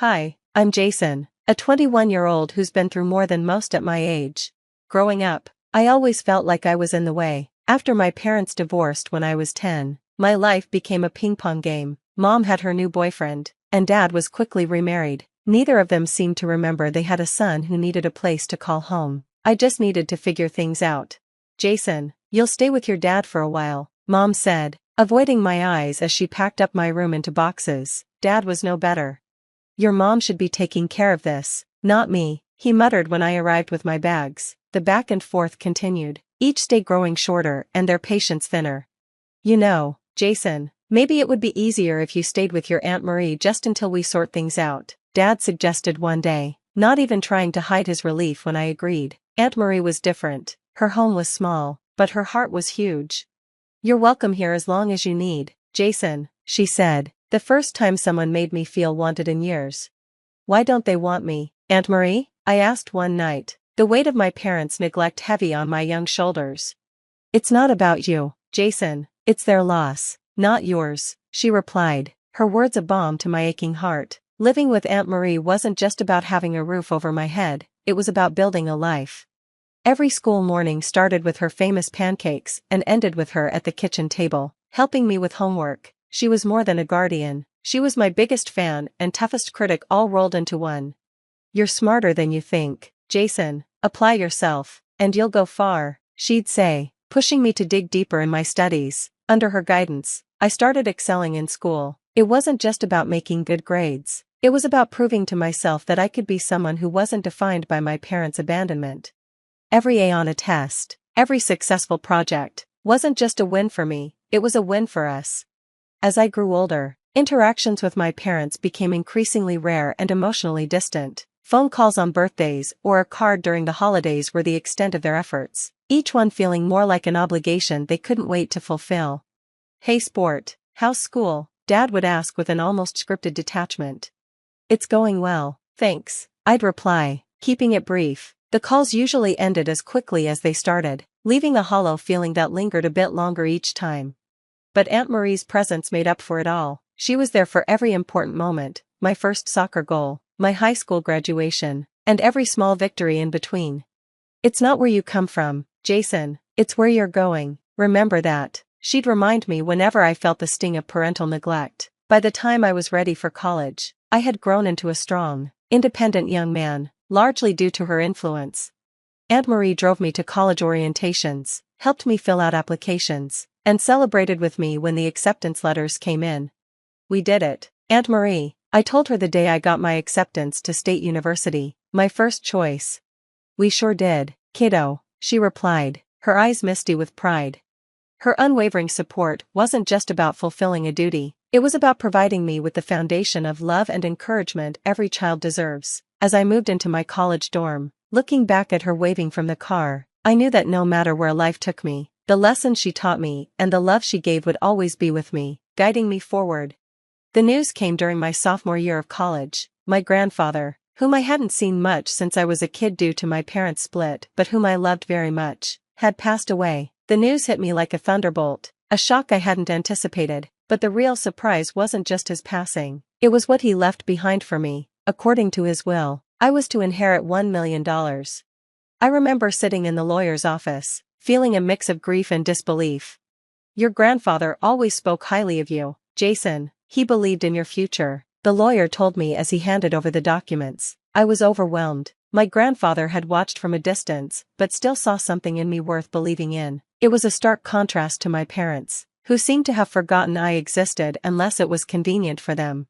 Hi, I'm Jason, a 21-year-old who's been through more than most at my age. Growing up, I always felt like I was in the way. After my parents divorced when I was 10, my life became a ping-pong game. Mom had her new boyfriend, and Dad was quickly remarried. Neither of them seemed to remember they had a son who needed a place to call home. I just needed to figure things out. Jason, you'll stay with your dad for a while, Mom said, avoiding my eyes as she packed up my room into boxes. Dad was no better. Your mom should be taking care of this, not me, he muttered when I arrived with my bags. The back and forth continued, each day growing shorter and their patience thinner. You know, Jason, maybe it would be easier if you stayed with your Aunt Marie just until we sort things out, Dad suggested one day, not even trying to hide his relief when I agreed. Aunt Marie was different. Her home was small, but her heart was huge. You're welcome here as long as you need, Jason, she said. The first time someone made me feel wanted in years. Why don't they want me, Aunt Marie? I asked one night, the weight of my parents' neglect heavy on my young shoulders. It's not about you, Jason, it's their loss, not yours, she replied, her words a balm to my aching heart. Living with Aunt Marie wasn't just about having a roof over my head, it was about building a life. Every school morning started with her famous pancakes and ended with her at the kitchen table, helping me with homework. She was more than a guardian, she was my biggest fan and toughest critic all rolled into one. You're smarter than you think, Jason, apply yourself, and you'll go far, she'd say, pushing me to dig deeper in my studies. Under her guidance, I started excelling in school. It wasn't just about making good grades, it was about proving to myself that I could be someone who wasn't defined by my parents' abandonment. Every A on a test, every successful project, wasn't just a win for me, it was a win for us. As I grew older, interactions with my parents became increasingly rare and emotionally distant. Phone calls on birthdays or a card during the holidays were the extent of their efforts, each one feeling more like an obligation they couldn't wait to fulfill. Hey sport, how's school? Dad would ask with an almost scripted detachment. It's going well, thanks, I'd reply, keeping it brief. The calls usually ended as quickly as they started, leaving a hollow feeling that lingered a bit longer each time. But Aunt Marie's presence made up for it all. She was there for every important moment, my first soccer goal, my high school graduation, and every small victory in between. It's not where you come from, Jason, it's where you're going, remember that, she'd remind me whenever I felt the sting of parental neglect. By the time I was ready for college, I had grown into a strong, independent young man, largely due to her influence. Aunt Marie drove me to college orientations, helped me fill out applications, and celebrated with me when the acceptance letters came in. We did it, Aunt Marie, I told her the day I got my acceptance to State University, my first choice. We sure did, kiddo, she replied, her eyes misty with pride. Her unwavering support wasn't just about fulfilling a duty, it was about providing me with the foundation of love and encouragement every child deserves. As I moved into my college dorm, looking back at her waving from the car, I knew that no matter where life took me, the lessons she taught me and the love she gave would always be with me, guiding me forward. The news came during my sophomore year of college. My grandfather, whom I hadn't seen much since I was a kid due to my parents' split but whom I loved very much, had passed away. The news hit me like a thunderbolt, a shock I hadn't anticipated, but the real surprise wasn't just his passing, it was what he left behind for me. According to his will, I was to inherit $1 million. I remember sitting in the lawyer's office, feeling a mix of grief and disbelief. Your grandfather always spoke highly of you, Jason, he believed in your future, the lawyer told me as he handed over the documents. I was overwhelmed. My grandfather had watched from a distance, but still saw something in me worth believing in. It was a stark contrast to my parents, who seemed to have forgotten I existed unless it was convenient for them.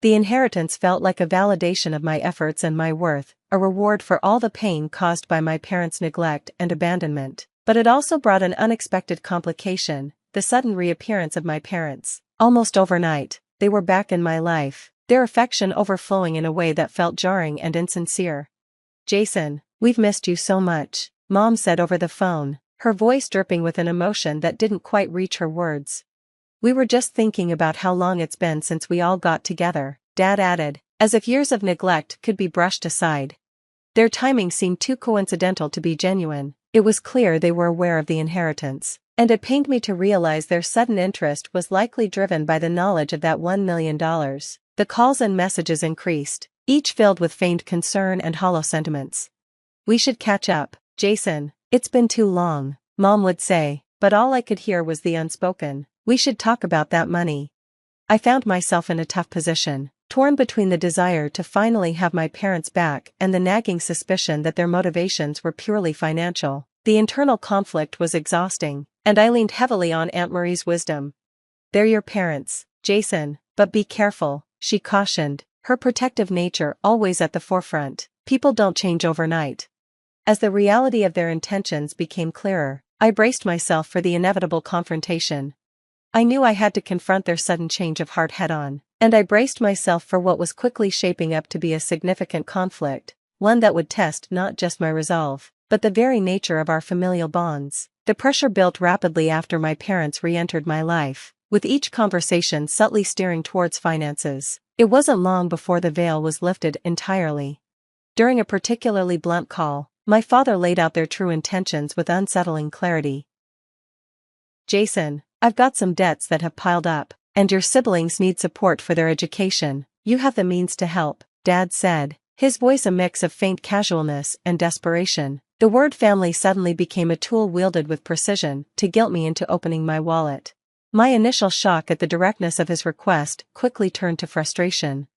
The inheritance felt like a validation of my efforts and my worth, a reward for all the pain caused by my parents' neglect and abandonment. But it also brought an unexpected complication, the sudden reappearance of my parents. Almost overnight, they were back in my life, their affection overflowing in a way that felt jarring and insincere. Jason, we've missed you so much, Mom said over the phone, her voice dripping with an emotion that didn't quite reach her words. We were just thinking about how long it's been since we all got together, Dad added, as if years of neglect could be brushed aside. Their timing seemed too coincidental to be genuine. It was clear they were aware of the inheritance, and it pained me to realize their sudden interest was likely driven by the knowledge of that $1 million. The calls and messages increased, each filled with feigned concern and hollow sentiments. "We should catch up, Jason. It's been too long," Mom would say, but all I could hear was the unspoken, "We should talk about that money." I found myself in a tough position, torn between the desire to finally have my parents back and the nagging suspicion that their motivations were purely financial. The internal conflict was exhausting, and I leaned heavily on Aunt Marie's wisdom. "They're your parents, Jason, but be careful," she cautioned, her protective nature always at the forefront. "People don't change overnight." As the reality of their intentions became clearer, I braced myself for the inevitable confrontation. I knew I had to confront their sudden change of heart head-on, and I braced myself for what was quickly shaping up to be a significant conflict, one that would test not just my resolve, but the very nature of our familial bonds. The pressure built rapidly after my parents re-entered my life, with each conversation subtly steering towards finances. It wasn't long before the veil was lifted entirely. During a particularly blunt call, my father laid out their true intentions with unsettling clarity. "Jason, I've got some debts that have piled up, and your siblings need support for their education. You have the means to help," Dad said, his voice a mix of faint casualness and desperation. The word family suddenly became a tool wielded with precision to guilt me into opening my wallet. My initial shock at the directness of his request quickly turned to frustration.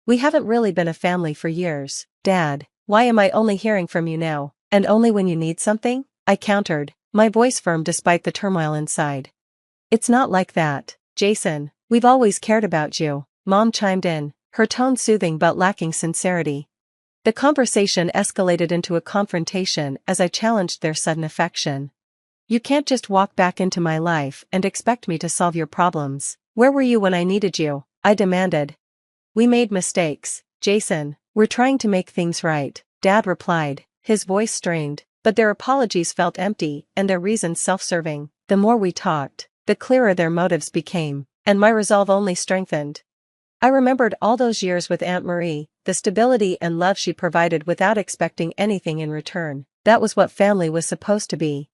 "We haven't really been a family for years, Dad. Why am I only hearing from you now, and only when you need something?" I countered, my voice firm despite the turmoil inside. "It's not like that, Jason. We've always cared about you," Mom chimed in, her tone soothing but lacking sincerity. The conversation escalated into a confrontation as I challenged their sudden affection. "You can't just walk back into my life and expect me to solve your problems. Where were you when I needed you?" I demanded. "We made mistakes, Jason. We're trying to make things right," Dad replied, his voice strained, but their apologies felt empty and their reasons self-serving. The more we talked, the clearer their motives became, and my resolve only strengthened. I remembered all those years with Aunt Marie, the stability and love she provided without expecting anything in return. That was what family was supposed to be.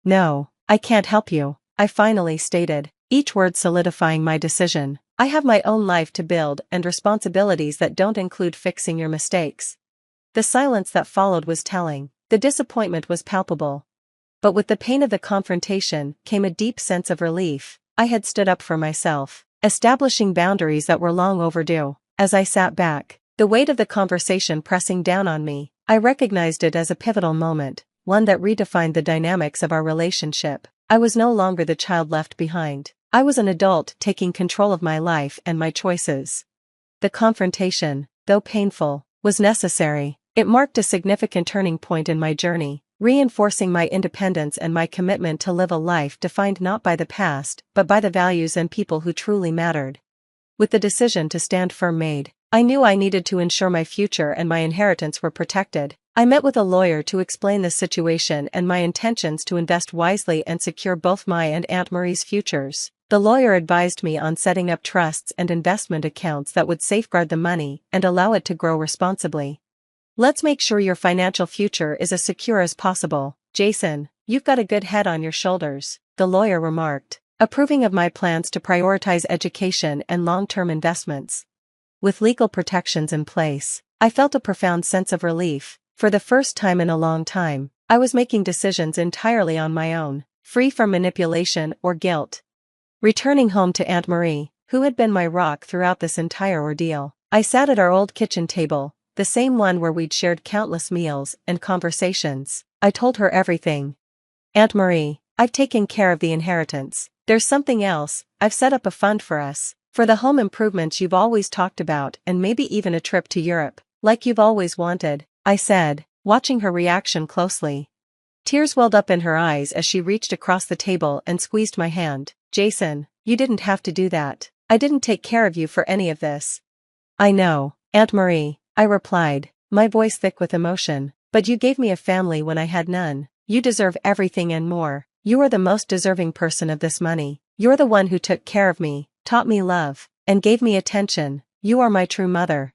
"No, I can't help you," I finally stated, each word solidifying my decision. "I have my own life to build and responsibilities that don't include fixing your mistakes." The silence that followed was telling. The disappointment was palpable. But with the pain of the confrontation came a deep sense of relief. I had stood up for myself, establishing boundaries that were long overdue. As I sat back, the weight of the conversation pressing down on me, I recognized it as a pivotal moment, one that redefined the dynamics of our relationship. I was no longer the child left behind. I was an adult taking control of my life and my choices. The confrontation, though painful, was necessary. It marked a significant turning point in my journey, reinforcing my independence and my commitment to live a life defined not by the past, but by the values and people who truly mattered. With the decision to stand firm made, I knew I needed to ensure my future and my inheritance were protected. I met with a lawyer to explain the situation and my intentions to invest wisely and secure both my and Aunt Marie's futures. The lawyer advised me on setting up trusts and investment accounts that would safeguard the money and allow it to grow responsibly. "Let's make sure your financial future is as secure as possible, Jason. You've got a good head on your shoulders," the lawyer remarked, approving of my plans to prioritize education and long-term investments. With legal protections in place, I felt a profound sense of relief. For the first time in a long time, I was making decisions entirely on my own, free from manipulation or guilt. Returning home to Aunt Marie, who had been my rock throughout this entire ordeal, I sat at our old kitchen table, the same one where we'd shared countless meals and conversations. I told her everything. "Aunt Marie, I've taken care of the inheritance. There's something else. I've set up a fund for us, for the home improvements you've always talked about and maybe even a trip to Europe, like you've always wanted," I said, watching her reaction closely. Tears welled up in her eyes as she reached across the table and squeezed my hand. "Jason, you didn't have to do that. I didn't take care of you for any of this." "I know, Aunt Marie," I replied, my voice thick with emotion, "but you gave me a family when I had none. You deserve everything and more. You are the most deserving person of this money. You're the one who took care of me, taught me love, and gave me attention. You are my true mother."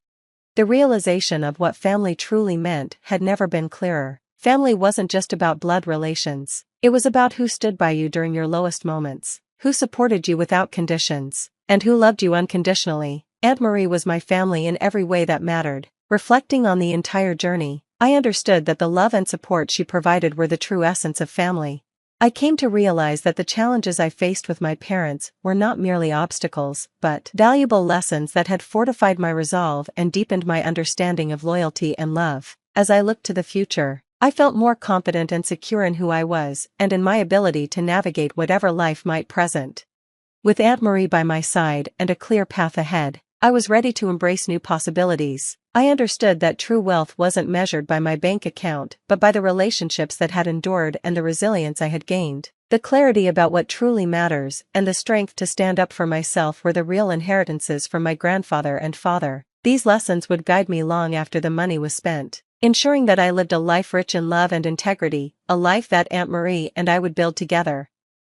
The realization of what family truly meant had never been clearer. Family wasn't just about blood relations. It was about who stood by you during your lowest moments, who supported you without conditions, and who loved you unconditionally. Aunt Marie was my family in every way that mattered. Reflecting on the entire journey, I understood that the love and support she provided were the true essence of family. I came to realize that the challenges I faced with my parents were not merely obstacles, but valuable lessons that had fortified my resolve and deepened my understanding of loyalty and love. As I looked to the future, I felt more confident and secure in who I was and in my ability to navigate whatever life might present. With Aunt Marie by my side and a clear path ahead, I was ready to embrace new possibilities. I understood that true wealth wasn't measured by my bank account but by the relationships that had endured and the resilience I had gained. The clarity about what truly matters and the strength to stand up for myself were the real inheritances from my grandfather and father. These lessons would guide me long after the money was spent, ensuring that I lived a life rich in love and integrity, a life that Aunt Marie and I would build together.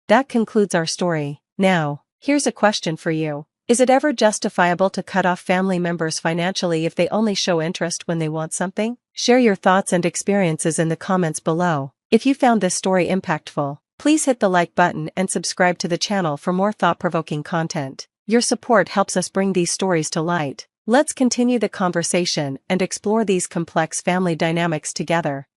That concludes our story. Now, here's a question for you. Is it ever justifiable to cut off family members financially if they only show interest when they want something? Share your thoughts and experiences in the comments below. If you found this story impactful, please hit the like button and subscribe to the channel for more thought-provoking content. Your support helps us bring these stories to light. Let's continue the conversation and explore these complex family dynamics together.